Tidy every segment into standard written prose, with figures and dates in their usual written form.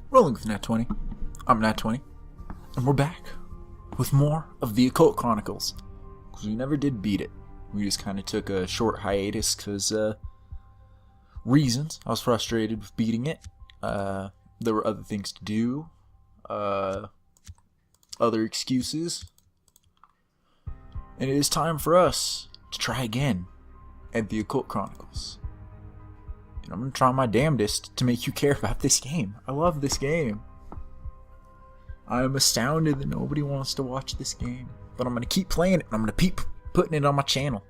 Rolling with Nat 20. I'm Nat 20. And we're back with more of the Occult Chronicles. Because we never did beat it. We just kind of took a short hiatus because, reasons. I was frustrated with beating it. There were other things to do. Other excuses. And it is time for us to try again at the Occult Chronicles. And I'm going to try my damnedest to make you care about this game. I love this game. I am astounded that nobody wants to watch this game. But I'm going to keep playing it. And I'm going to keep putting it on my channel.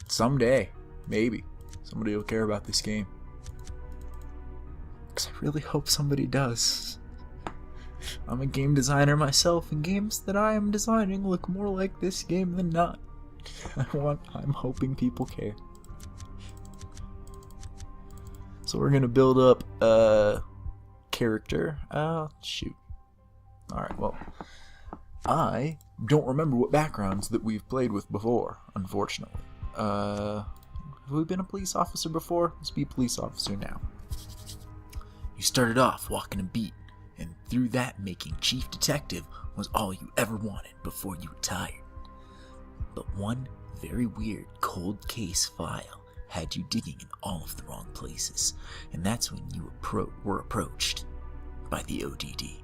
Someday, maybe, somebody will care about this game. Because I really hope somebody does. I'm a game designer myself, and games that I am designing look more like this game than not. I'm hoping people care. So we're gonna build up a character. Shoot. Alright, well, I don't remember what backgrounds that we've played with before, unfortunately. Have we been a police officer before? Let's be a police officer now. You started off walking a beat, and through that making chief detective was all you ever wanted before you retired. But one very weird cold case file had you digging in all of the wrong places, and that's when you were approached by the O.D.D.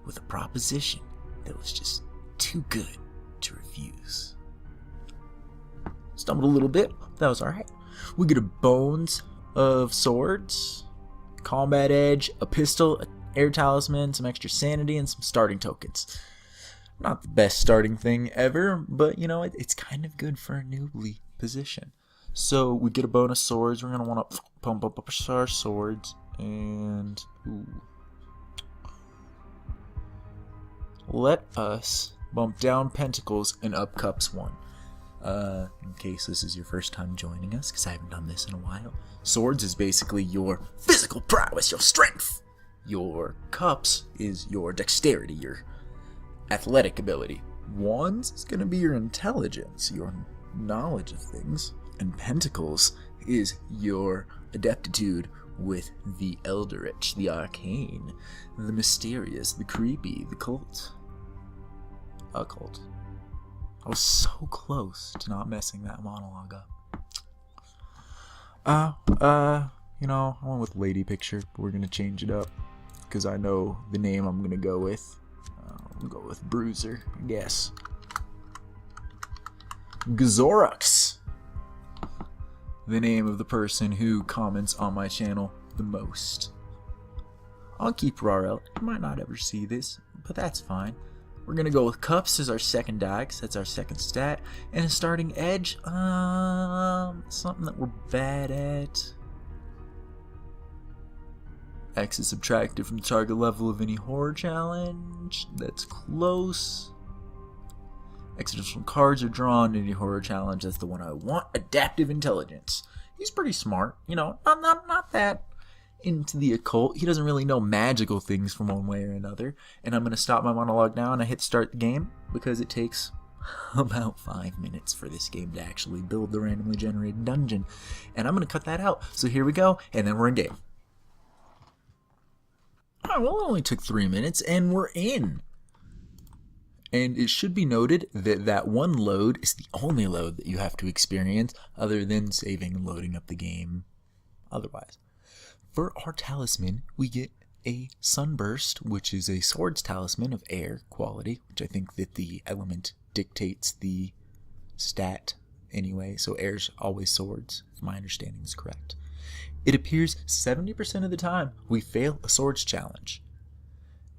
with a proposition that was just too good to refuse. Stumbled a little bit, that was alright. We get a bones of swords, combat edge, a pistol, an air talisman, some extra sanity, and some starting tokens. Not the best starting thing ever, but you know, it's kind of good for a newbie position. So we get a bonus swords. We're going to want to pump up our swords. And let us bump down pentacles and up cups 1. In case this is your first time joining us, because I haven't done this in a while. Swords is basically your physical prowess, your strength. Your cups is your dexterity, your athletic ability. Wands is going to be your intelligence, your knowledge of things. And pentacles is your adeptitude with the eldritch, the arcane, the mysterious, the creepy, the occult. I was so close to not messing that monologue up. You know, I went with lady picture, but we're gonna change it up because I know the name I'm gonna go with. I'll go with Bruiser, I guess. Gazorux. The name of the person who comments on my channel the most. I'll keep Rarel. You might not ever see this, but that's fine. We're gonna go with cups as our second die, because that's our second stat, and a starting edge. Something that we're bad at. X is subtracted from the target level of any horror challenge. That's close. X additional cards are drawn in any horror challenge. That's the one I want. Adaptive intelligence. He's pretty smart. You know, not that into the occult. He doesn't really know magical things from one way or another. And I'm going to stop my monologue now and I hit start the game because it takes about 5 minutes for this game to actually build the randomly generated dungeon. And I'm going to cut that out. So here we go. And then we're in game. Alright, well, it only took 3 minutes and we're in. And it should be noted that that one load is the only load that you have to experience other than saving and loading up the game otherwise. For our talisman, we get a sunburst, which is a swords talisman of air quality, which I think that the element dictates the stat anyway, so air's always swords, if my understanding is correct. It appears 70% of the time we fail a swords challenge.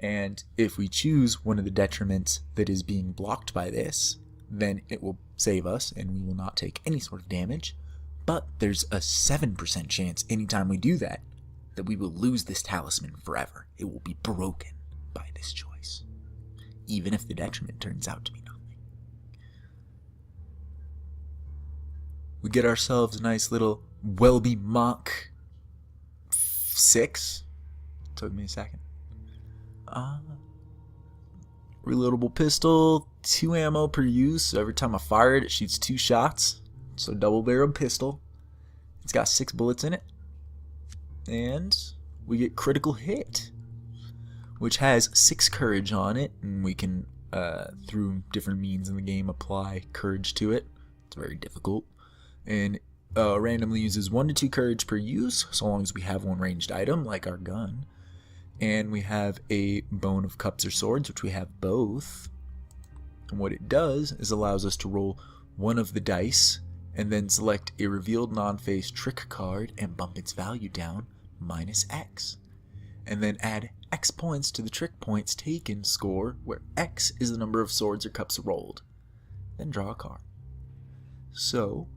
And if we choose one of the detriments that is being blocked by this, then it will save us and we will not take any sort of damage. But there's a 7% chance anytime we do that we will lose this talisman forever. It will be broken by this choice, even if the detriment turns out to be nothing. We get ourselves a nice little Welby Mach 6. Took me a second. Reloadable pistol, 2 ammo per use. So every time I fire it, it shoots 2 shots. So double barreled pistol. It's got 6 bullets in it. And we get critical hit, which has 6 courage on it, and we can, through different means in the game, apply courage to it. It's very difficult. And randomly uses 1 to 2 courage per use, so long as we have one ranged item, like our gun. And we have a bone of cups or swords, which we have both. And what it does is allows us to roll one of the dice, and then select a revealed non-face trick card and bump its value down -X. And then add X points to the trick points taken score, where X is the number of swords or cups rolled. Then draw a card. So,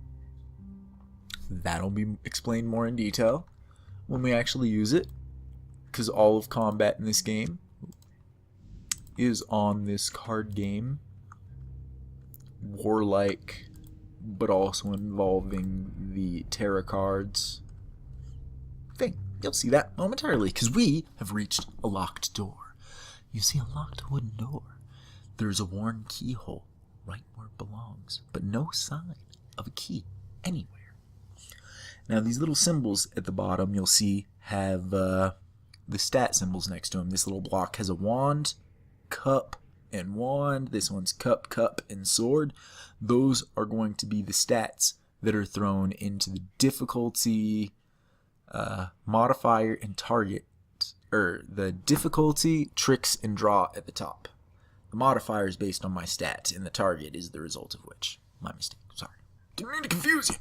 that'll be explained more in detail when we actually use it, because all of combat in this game is on this card game, warlike, but also involving the tarot cards thing. You'll see that momentarily, because we have reached a locked door. You see a locked wooden door. There's a worn keyhole right where it belongs, but no sign of a key anywhere. Now these little symbols at the bottom you'll see have the stat symbols next to them. This little block has a wand, cup, and wand. This one's cup, cup, and sword. Those are going to be the stats that are thrown into the difficulty modifier and target, or the difficulty, tricks, and draw at the top. The modifier is based on my stats, and the target is the result of which. My mistake, sorry. Didn't mean to confuse you.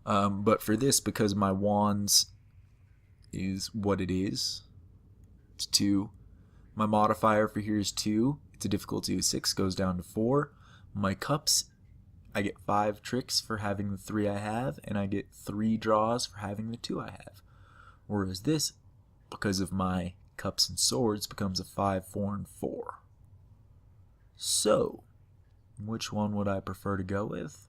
But for this, because my wands is what it is, it's 2. My modifier for here is 2. It's a difficulty of 6, goes down to 4. My cups, I get 5 tricks for having the 3 I have, and I get 3 draws for having the 2 I have. Whereas this, because of my cups and swords, becomes a 5, 4, and 4. So, which one would I prefer to go with?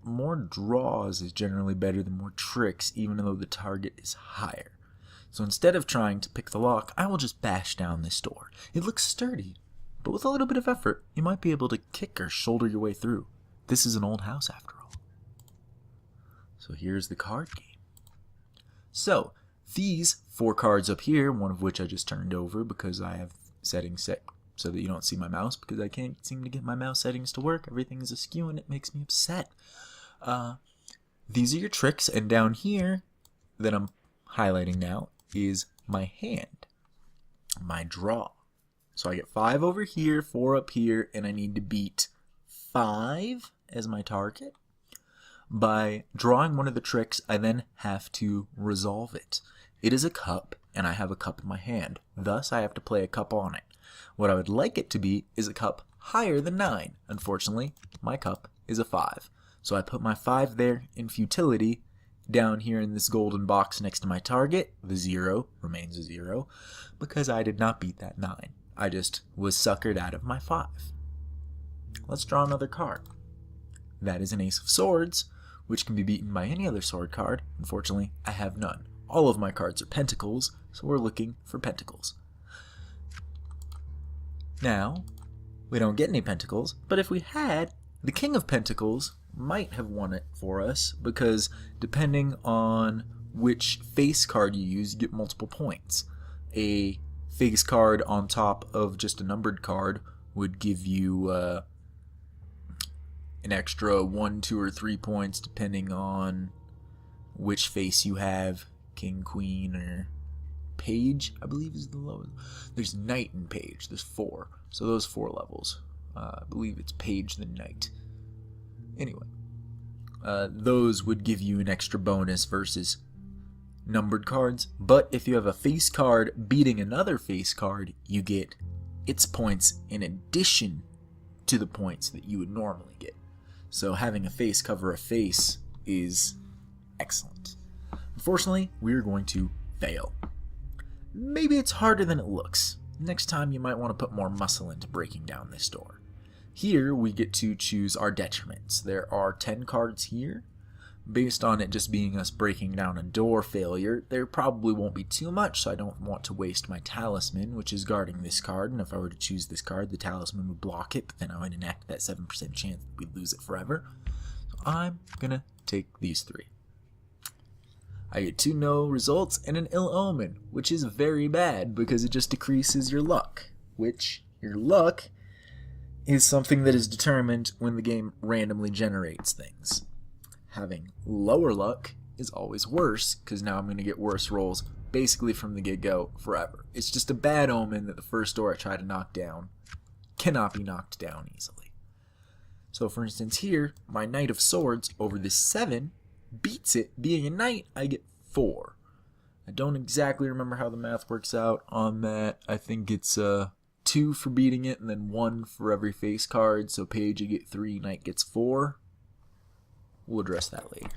More draws is generally better than more tricks, even though the target is higher. So instead of trying to pick the lock, I will just bash down this door. It looks sturdy, but with a little bit of effort, you might be able to kick or shoulder your way through. This is an old house after all. So here's the card game. So these 4 cards up here, one of which I just turned over because I have settings set so that you don't see my mouse, because I can't seem to get my mouse settings to work. Everything is askew and it makes me upset. These are your tricks, and down here that I'm highlighting now is my hand, my draw. So I get 5 over here, 4 up here, and I need to beat 5 as my target. By drawing one of the tricks, I then have to resolve it. It is a cup, and I have a cup in my hand. Thus, I have to play a cup on it. What I would like it to be is a cup higher than 9. Unfortunately, my cup is a 5. So I put my 5 there in futility. Down here in this golden box next to my target, the 0 remains a 0, because I did not beat that 9. I just was suckered out of my 5. Let's draw another card. That is an Ace of Swords, which can be beaten by any other sword card. Unfortunately, I have none. All of my cards are pentacles, so we're looking for pentacles. Now, we don't get any pentacles, but if we had, the King of Pentacles might have won it for us, because depending on which face card you use, you get multiple points. A face card on top of just a numbered card would give you an extra 1, 2, or 3 points depending on which face you have. King, Queen, or Page, I believe is the lowest. There's Knight and Page. There's 4. So those 4 levels. I believe it's Page then Knight. Anyway, those would give you an extra bonus versus numbered cards. But if you have a face card beating another face card, you get its points in addition to the points that you would normally get. So having a face cover a face is excellent. Unfortunately, we're going to fail. Maybe it's harder than it looks. Next time you might want to put more muscle into breaking down this door. Here we get to choose our detriments. There are 10 cards here. Based on it just being us breaking down a door failure, there probably won't be too much, so I don't want to waste my talisman, which is guarding this card. And if I were to choose this card, the talisman would block it, but then I would enact that 7% chance that we'd lose it forever. So I'm going to take these 3. I get 2 no results and an ill omen, which is very bad because it just decreases your luck, which your luck is something that is determined when the game randomly generates things. Having lower luck is always worse because now I'm going to get worse rolls basically from the get-go forever. It's just a bad omen that the first door I try to knock down cannot be knocked down easily. So for instance here, my Knight of Swords over this 7 beats it. Being a knight, I get 4. I don't exactly remember how the math works out on that. I think it's 2 for beating it and then 1 for every face card. So page you get 3, knight gets 4. We'll address that later.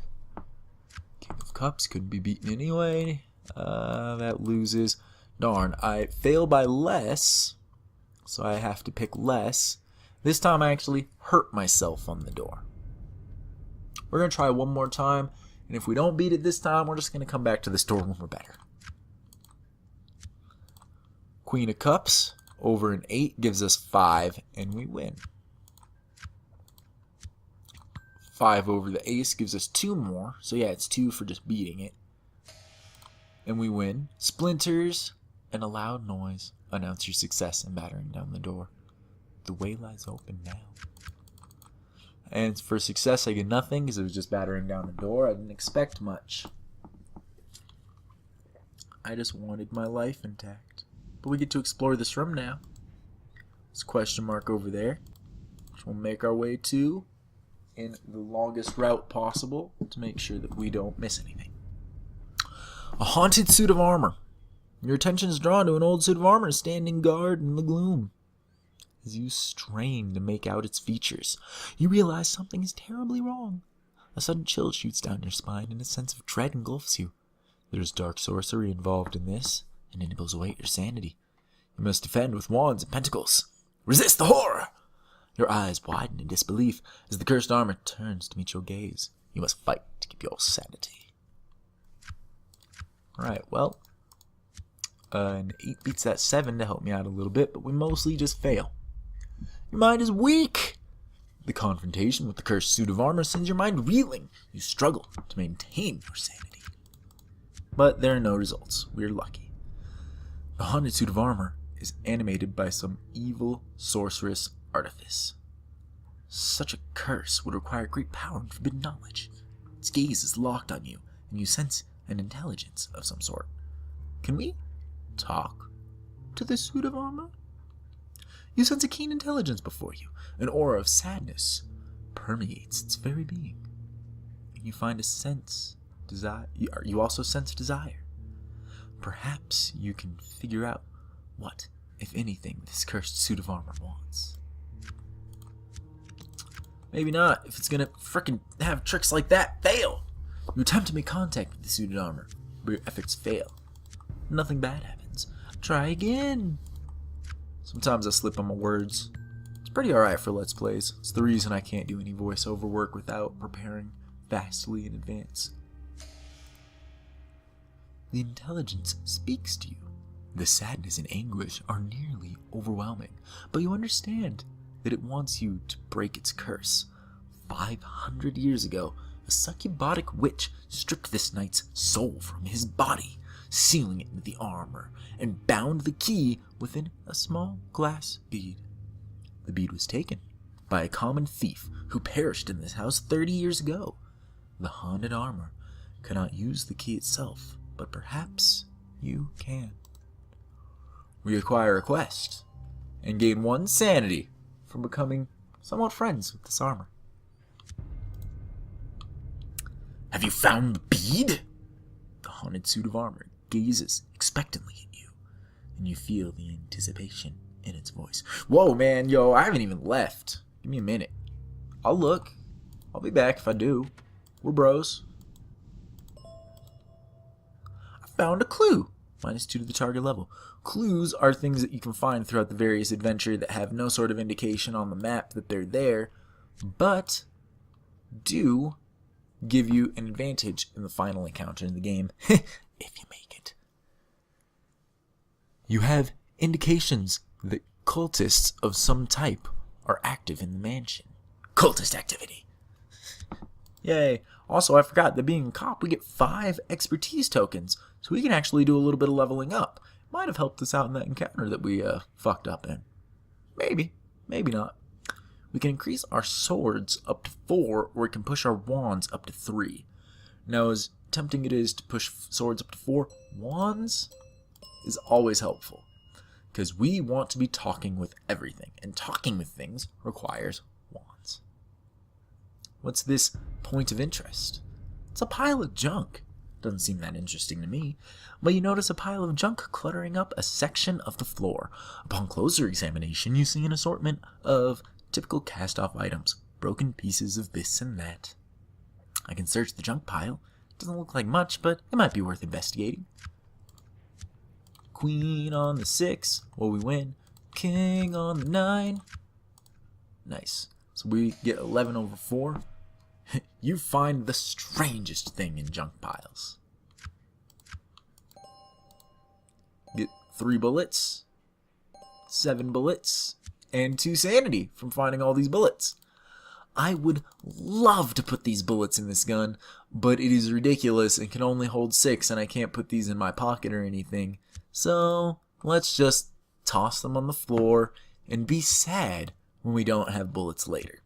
King of Cups couldn't be beaten anyway. That loses. Darn, I fail by less, so I have to pick less. This time I actually hurt myself on the door. We're going to try one more time, and if we don't beat it this time, we're just going to come back to this door when we're better. Queen of Cups over an 8 gives us 5, and we win. 5 over the ace gives us 2 more, so yeah, it's 2 for just beating it. And we win. Splinters and a loud noise announce your success in battering down the door. The way lies open now. And for success, I get nothing because it was just battering down the door. I didn't expect much. I just wanted my life intact. But we get to explore this room now. This question mark over there, which we'll make our way to in the longest route possible to make sure that we don't miss anything. A haunted suit of armor. Your attention is drawn to an old suit of armor standing guard in the gloom. As you strain to make out its features, you realize something is terribly wrong. A sudden chill shoots down your spine and a sense of dread engulfs you. There's dark sorcery involved in this, and it nibbles away at your sanity. You must defend with wands and pentacles. Resist the horror! Your eyes widen in disbelief as the cursed armor turns to meet your gaze. You must fight to keep your sanity. Alright, well, an 8 beats that 7 to help me out a little bit, but we mostly just fail. Your mind is weak! The confrontation with the cursed suit of armor sends your mind reeling. You struggle to maintain your sanity. But there are no results. We're lucky. The haunted suit of armor is animated by some evil sorceress artifice. Such a curse would require great power and forbidden knowledge. Its gaze is locked on you, and you sense an intelligence of some sort. Can we talk to the suit of armor? You sense a keen intelligence before you. An aura of sadness permeates its very being. And you find a sense desire. You also sense desire. Perhaps you can figure out what, if anything, this cursed suit of armor wants. Maybe not, if it's gonna frickin' have tricks like that. Fail! You attempt to make contact with the suited armor, but your efforts fail. Nothing bad happens. Try again. Sometimes I slip on my words. It's pretty alright for Let's Plays. It's the reason I can't do any voiceover work without preparing vastly in advance. The intelligence speaks to you. The sadness and anguish are nearly overwhelming, but you understand that it wants you to break its curse. 500 years ago, a succubotic witch stripped this knight's soul from his body, sealing it into the armor, and bound the key within a small glass bead. The bead was taken by a common thief who perished in this house 30 years ago. The haunted armor cannot use the key itself, but perhaps you can. We acquire a quest and gain 1 sanity from becoming somewhat friends with this armor. Have you found the bead? The haunted suit of armor gazes expectantly at you, and you feel the anticipation in its voice. Whoa, man, yo, I haven't even left. Give me a minute. I'll look. I'll be back if I do. We're bros. I found a clue. -2 to the target level. Clues are things that you can find throughout the various adventure that have no sort of indication on the map that they're there, but do give you an advantage in the final encounter in the game, if you make it. You have indications that cultists of some type are active in the mansion. Cultist activity! Yay! Also, I forgot that being a cop, we get 5 expertise tokens, so we can actually do a little bit of leveling up. Might have helped us out in that encounter that we fucked up in. Maybe. Maybe not. We can increase our swords up to 4, or we can push our wands up to 3. Now, as tempting it is to push swords up to 4, wands is always helpful, because we want to be talking with everything, and talking with things requires wands. What's this point of interest? It's a pile of junk. Doesn't seem that interesting to me, but you notice a pile of junk cluttering up a section of the floor. Upon closer examination, you see an assortment of typical cast-off items, broken pieces of this and that. I can search the junk pile. Doesn't look like much, but it might be worth investigating. Queen on the 6. Well, we win. King on the 9. Nice. So we get 11 over 4. You find the strangest thing in junk piles. Get 3 bullets, 7 bullets, and 2 sanity from finding all these bullets. I would love to put these bullets in this gun, but it is ridiculous and can only hold 6, and I can't put these in my pocket or anything. So let's just toss them on the floor and be sad when we don't have bullets later.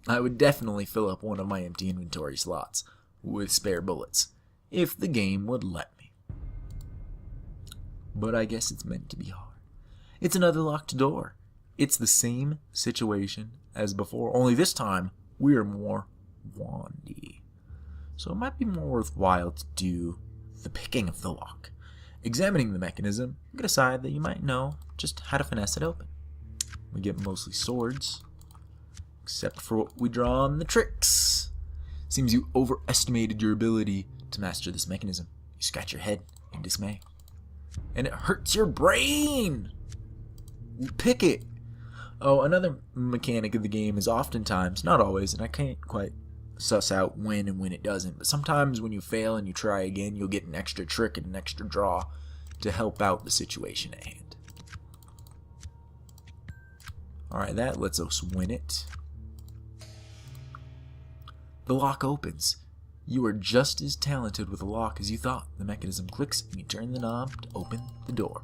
I would definitely fill up one of my empty inventory slots with spare bullets, if the game would let me. But I guess it's meant to be hard. It's another locked door. It's the same situation as before, only this time we're more wandy. So it might be more worthwhile to do the picking of the lock. Examining the mechanism, you can decide that you might know just how to finesse it open. We get mostly swords, except for what we draw on the tricks. Seems you overestimated your ability to master this mechanism. You scratch your head in dismay. And it hurts your brain! Pick it! Oh, another mechanic of the game is oftentimes, not always, and I can't quite suss out when and when it doesn't, but sometimes when you fail and you try again, you'll get an extra trick and an extra draw to help out the situation at hand. Alright, that lets us win it. The lock opens. You are just as talented with a lock as you thought. The mechanism clicks and you turn the knob to open the door.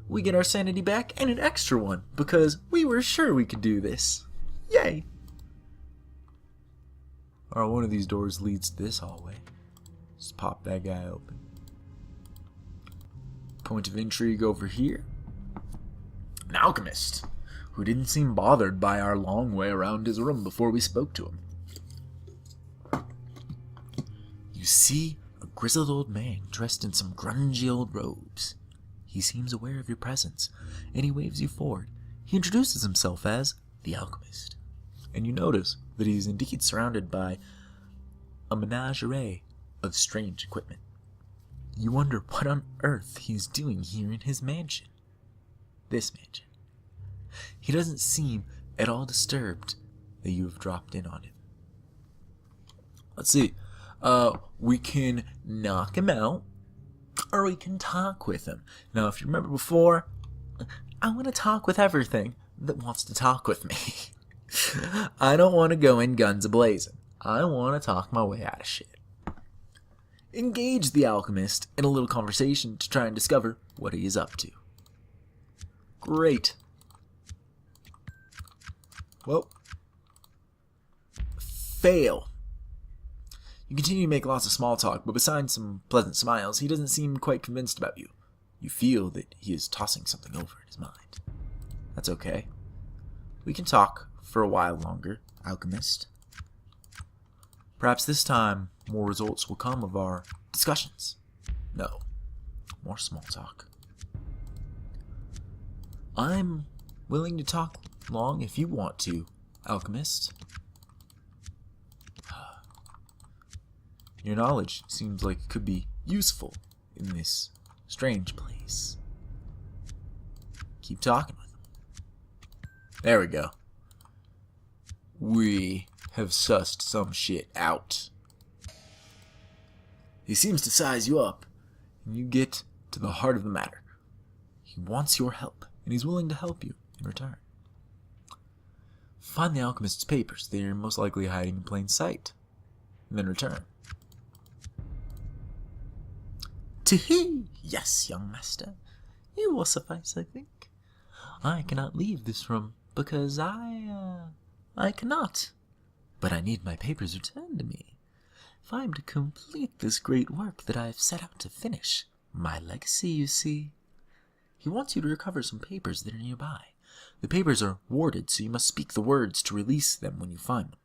We get our sanity back and an extra one because we were sure we could do this. Yay! Alright, one of these doors leads to this hallway. Just pop that guy open. Point of intrigue over here. An alchemist who didn't seem bothered by our long way around his room before we spoke to him. You see a grizzled old man dressed in some grungy old robes. He seems aware of your presence, and he waves you forward. He introduces himself as the Alchemist, and you notice that he is indeed surrounded by a menagerie of strange equipment. You wonder what on earth he's doing here in his mansion. This mansion. He doesn't seem at all disturbed that you have dropped in on him. Let's see. We can knock him out, or we can talk with him. Now, if you remember before, I want to talk with everything that wants to talk with me. I don't want to go in guns a-blazing. I want to talk my way out of shit. Engage the alchemist in a little conversation to try and discover what he is up to. Great. Well, fail. You continue to make lots of small talk, but besides some pleasant smiles, he doesn't seem quite convinced about you. You feel that he is tossing something over in his mind. That's okay. We can talk for a while longer, Alchemist. Perhaps this time more results will come of our discussions. No, more small talk. I'm willing to talk long if you want to, Alchemist. Your knowledge seems like it could be useful in this strange place. Keep talking with him. There we go. We have sussed some shit out. He seems to size you up, and you get to the heart of the matter. He wants your help, and he's willing to help you in return. Find the Alchemist's papers. They are most likely hiding in plain sight. And then return. Tee-hee! Yes, young master. It will suffice, I think. I cannot leave this room because I cannot. But I need my papers returned to me. If I am to complete this great work that I have set out to finish, my legacy, you see. He wants you to recover some papers that are nearby. The papers are warded, so you must speak the words to release them when you find them.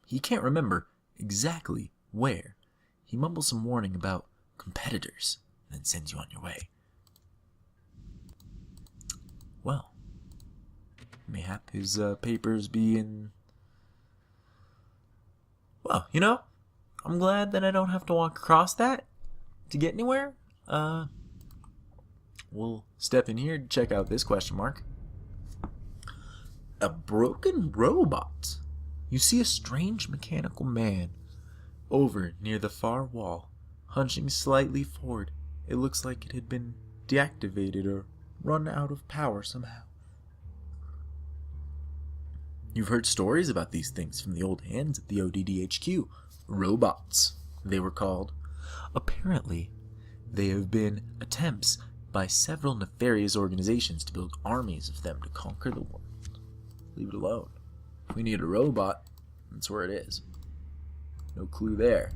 He can't remember exactly where. He mumbles some warning about competitors, and then sends you on your way. Well, mayhap his papers be in... Well, you know, I'm glad that I don't have to walk across that to get anywhere. We'll step in here to check out this question mark. A broken robot. You see a strange mechanical man over near the far wall, hunching slightly forward. It looks like it had been deactivated or run out of power somehow. You've heard stories about these things from the old hands at the O.D.D. HQ. Robots, they were called. Apparently, they have been attempts by several nefarious organizations to build armies of them to conquer the world. Leave it alone. If we need a robot, that's where it is. No clue there.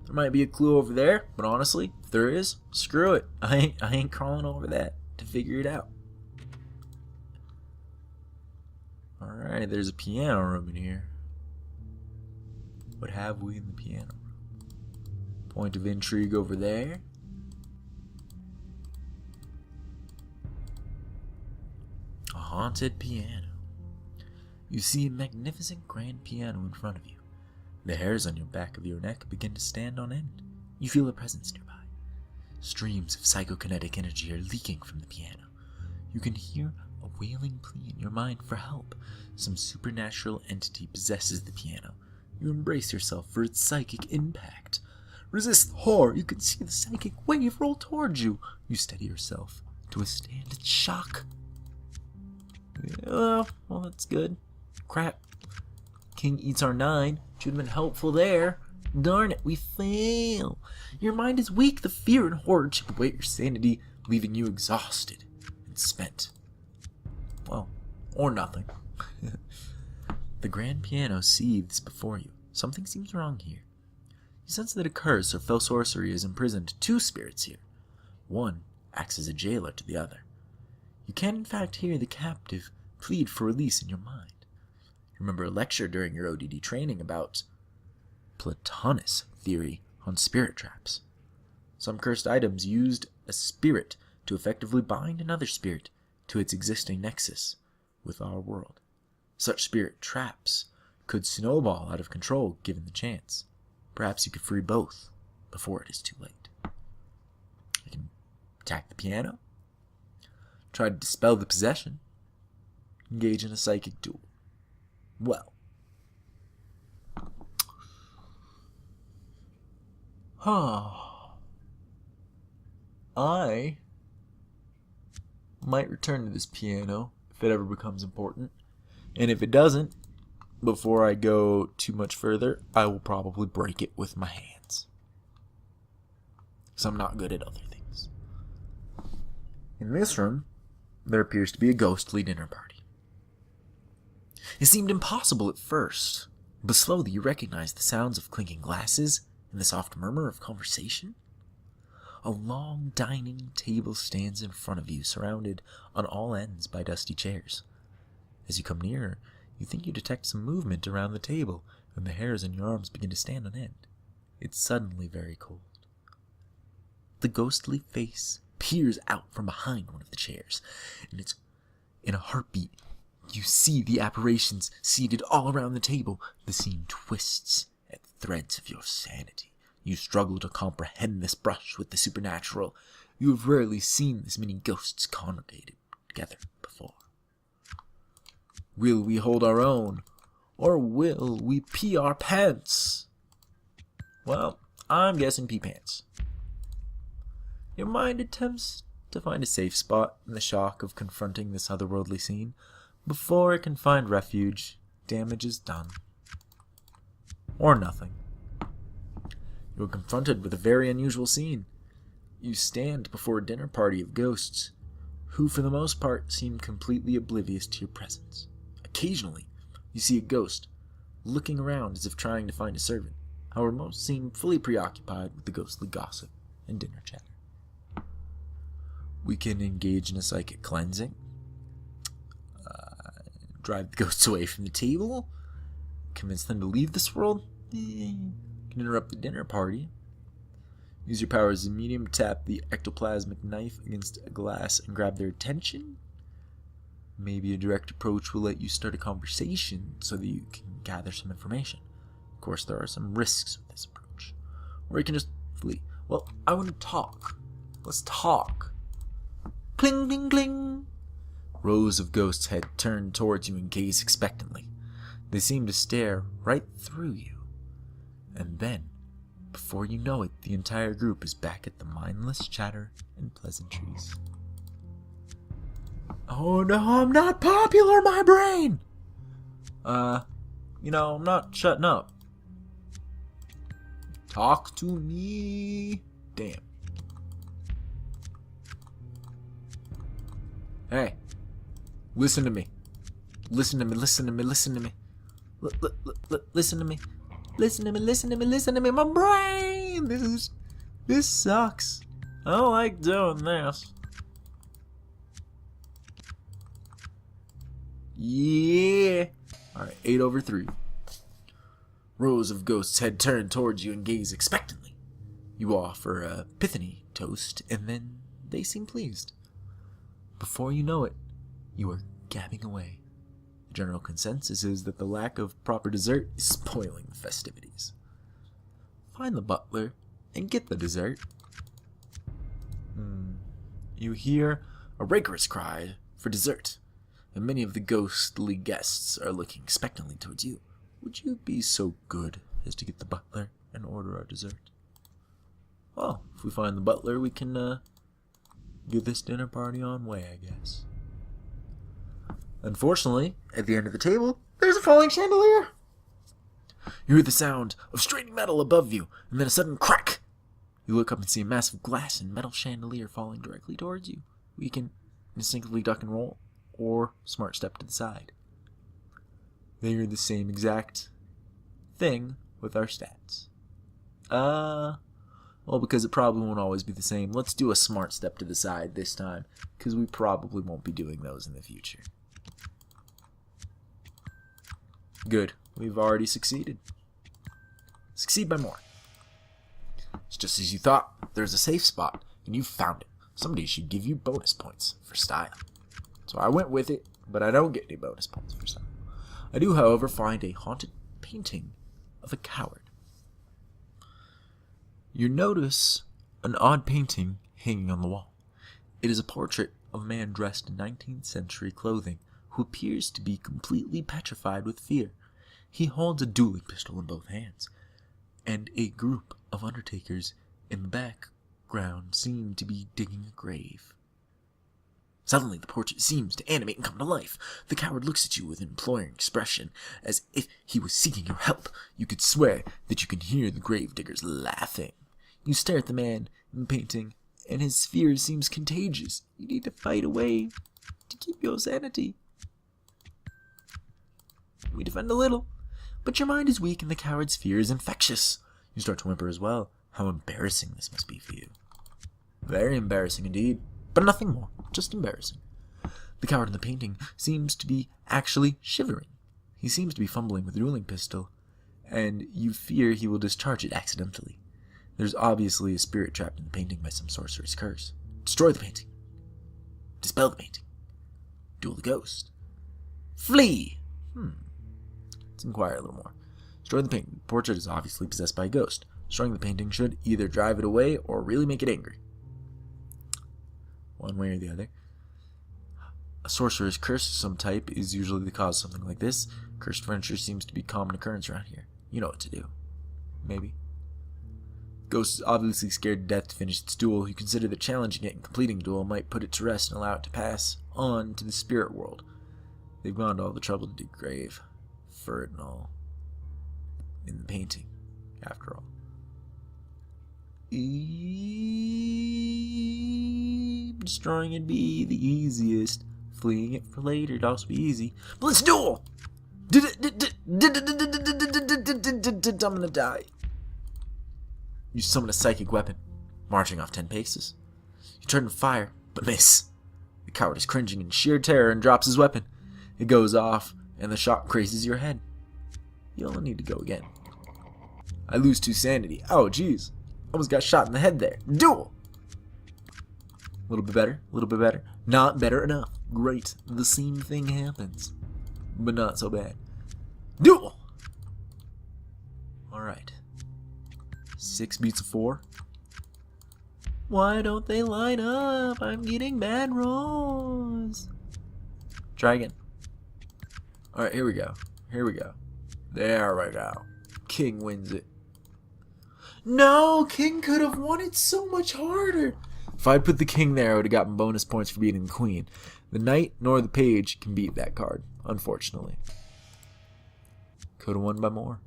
There might be a clue over there, but honestly, if there is, screw it. I ain't crawling over that to figure it out. Alright, there's a piano room in here. What have we in the piano room? Point of intrigue over there. A haunted piano. You see a magnificent grand piano in front of you. The hairs on your back of your neck begin to stand on end. You feel a presence nearby. Streams of psychokinetic energy are leaking from the piano. You can hear a wailing plea in your mind for help. Some supernatural entity possesses the piano. You embrace yourself for its psychic impact. Resist the horror. You can see the psychic wave roll towards you. You steady yourself to withstand its shock. Well, that's good. Crap. King eats our 9. Should have been helpful there. Darn it, we fail. Your mind is weak. The fear and horror chip away your sanity, leaving you exhausted and spent. Well, or nothing. The grand piano seethes before you. Something seems wrong here. You sense that a curse or fell sorcery has imprisoned 2 spirits here. One acts as a jailer to the other. You can in fact hear the captive plead for release in your mind. You remember a lecture during your O.D.D. training about Platonis theory on spirit traps. Some cursed items used a spirit to effectively bind another spirit to its existing nexus with our world. Such spirit traps could snowball out of control given the chance. Perhaps you could free both before it is too late. You can attack the piano, try to dispel the possession, engage in a psychic duel. Well, I might return to this piano if it ever becomes important. And if it doesn't, before I go too much further, I will probably break it with my hands. Because I'm not good at other things. In this room, there appears to be a ghostly dinner party. It seemed impossible at first, but slowly you recognize the sounds of clinking glasses and the soft murmur of conversation. A long dining table stands in front of you, surrounded on all ends by dusty chairs. As you come nearer, you think you detect some movement around the table, and the hairs on your arms begin to stand on end. It's suddenly very cold. The ghostly face peers out from behind one of the chairs, and it's in a heartbeat. You see the apparitions seated all around the table. The scene twists at the threads of your sanity. You struggle to comprehend this brush with the supernatural. You have rarely seen this many ghosts congregated together before. Will we hold our own, or will we pee our pants? Well, I'm guessing pee pants. Your mind attempts to find a safe spot in the shock of confronting this otherworldly scene, Before it can find refuge, damage is done. Or nothing. You are confronted with a very unusual scene. You stand before a dinner party of ghosts, who for the most part seem completely oblivious to your presence. Occasionally, you see a ghost looking around as if trying to find a servant. However, most seem fully preoccupied with the ghostly gossip and dinner chatter. We can engage in a psychic cleansing, drive the ghosts away from the table, convince them to leave this world, can interrupt the dinner party, use your power as a medium to tap the ectoplasmic knife against a glass and grab their attention. Maybe a direct approach will let you start a conversation so that you can gather some information. Of course, there are some risks with this approach. Or you can just flee. Well, I want to talk. Let's talk. Cling, cling, cling. Rows of ghosts' heads turn towards you and gaze expectantly. They seem to stare right through you. And then, before you know it, the entire group is back at the mindless chatter and pleasantries. Oh no, I'm not popular, my brain! I'm not shutting up. Talk to me. Damn. Hey. Listen to me. Listen to me, listen to me, listen to me. Listen to me. Listen to me, listen to me, listen to me. My brain! This sucks. I don't like doing this. Yeah. Alright, 8/3. Rows of ghosts' head turned towards you and gaze expectantly. You offer a epiphany toast, and then they seem pleased. Before you know it, you are gabbing away. The general consensus is that the lack of proper dessert is spoiling the festivities. Find the butler and get the dessert. You hear a rigorous cry for dessert, and many of the ghostly guests are looking expectantly towards you. Would you be so good as to get the butler and order our dessert? Well, if we find the butler, we can get this dinner party on way, I guess. Unfortunately, at the end of the table, there's a falling chandelier. You hear the sound of straining metal above you, and then a sudden crack. You look up and see a massive glass and metal chandelier falling directly towards you. We can instinctively duck and roll, or smart step to the side. They are the same exact thing with our stats. Well, because it probably won't always be the same, let's do a smart step to the side this time, because we probably won't be doing those in the future. Good. We've already succeeded. Succeed by more. It's just as you thought. There's a safe spot, and you found it. Somebody should give you bonus points for style. So I went with it, but I don't get any bonus points for style. I do, however, find a haunted painting of a coward. You notice an odd painting hanging on the wall. It is a portrait of a man dressed in 19th century clothing who appears to be completely petrified with fear. He holds a dueling pistol in both hands, and a group of undertakers in the background seem to be digging a grave. Suddenly, the portrait seems to animate and come to life. The coward looks at you with an imploring expression, as if he was seeking your help. You could swear that you can hear the gravediggers laughing. You stare at the man in the painting, and his fear seems contagious. You need to fight away to keep your sanity. We defend a little, but your mind is weak and the coward's fear is infectious. You start to whimper as well. How embarrassing this must be for you. Very embarrassing indeed, but nothing more, just embarrassing. The coward in the painting seems to be actually shivering. He seems to be fumbling with the dueling pistol, and you fear he will discharge it accidentally. There's obviously a spirit trapped in the painting by some sorcerer's curse. Destroy the painting. Dispel the painting. Duel the ghost. Flee! Let's inquire a little more. Destroy the painting. The portrait is obviously possessed by a ghost. Destroying the painting should either drive it away or really make it angry. One way or the other. A sorcerer's curse of some type is usually the cause of something like this. Cursed furniture seems to be a common occurrence around here. You know what to do. Maybe. Ghost is obviously scared to death to finish its duel. You consider that challenging it and completing the duel might put it to rest and allow it to pass on to the spirit world. They've gone to all the trouble to degrave fur and all in the painting, after all. Destroying it'd be the easiest. Fleeing it for later would also be easy. But let's duel! I'm gonna die. You summon a psychic weapon, marching off 10 paces. You turn to fire, but miss. The coward is cringing in sheer terror and drops his weapon. It goes off, and the shock grazes your head. You only need to go again. I lose 2 sanity. Oh, jeez. Almost got shot in the head there. Duel! A little bit better, a little bit better. Not better enough. Great. The same thing happens. But not so bad. Duel! Alright. 6 beats of 4. Why don't they line up? I'm getting bad rolls. Try again. Alright, here we go. Here we go. There we go. King wins it. No, King could have won it so much harder. If I'd put the king there, I would have gotten bonus points for beating the queen. The knight nor the page can beat that card, unfortunately. Could have won by more.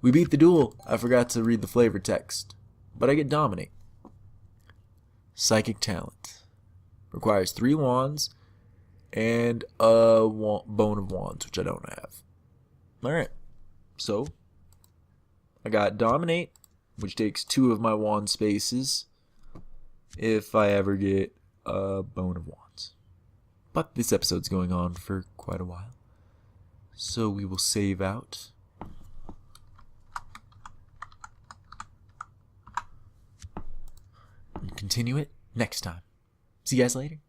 We beat the duel. I forgot to read the flavor text, but I get dominate. Psychic talent. Requires 3 wands and a bone of wands, which I don't have. Alright, so I got dominate, which takes 2 of my wand spaces if I ever get a bone of wands. But this episode's going on for quite a while, so we will save out. And continue it next time. See you guys later.